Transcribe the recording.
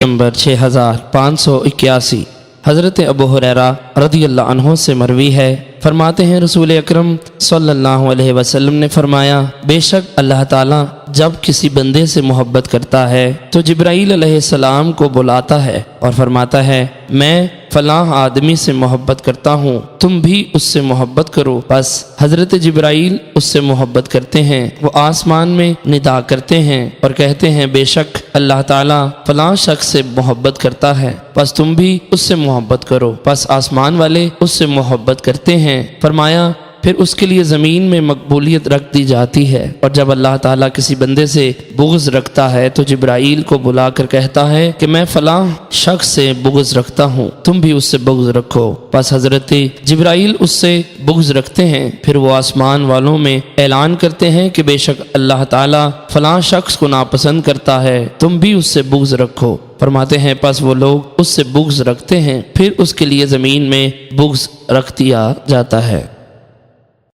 Number 6581 حضرت ابو ہریرہ رضی اللہ عنہ سے مروی ہے، فرماتے ہیں رسول اکرم صلی اللہ علیہ وسلم نے فرمایا، بے شک اللہ تعالیٰ جب کسی بندے سے محبت کرتا ہے تو جبرائیل علیہ السلام کو بلاتا ہے اور فرماتا ہے میں فلاں آدمی سے محبت کرتا ہوں، تم بھی اس سے محبت کرو۔ بس حضرت جبرائیل اس سے محبت کرتے ہیں، وہ آسمان میں ندا کرتے ہیں اور کہتے ہیں بے شک اللہ تعالیٰ فلاں شخص سے محبت کرتا ہے، بس تم بھی اس سے محبت کرو۔ بس آسمان والے اس سے محبت کرتے ہیں۔ فرمایا پھر اس کے لیے زمین میں مقبولیت رکھ دی جاتی ہے، اور جب اللہ تعالیٰ کسی بندے سے بغض رکھتا ہے تو جبرائیل کو بلا کر کہتا ہے کہ میں فلاں شخص سے بغض رکھتا ہوں، تم بھی اس سے بغض رکھو۔ بس حضرت جبرائیل اس سے بغض رکھتے ہیں، پھر وہ آسمان والوں میں اعلان کرتے ہیں کہ بے شک اللہ تعالیٰ فلاں شخص کو ناپسند کرتا ہے، تم بھی اس سے بغض رکھو۔ فرماتے ہیں پس وہ لوگ اس سے بغض رکھتے ہیں، پھر اس کے لیے زمین میں بغض رکھ دیا جاتا ہے۔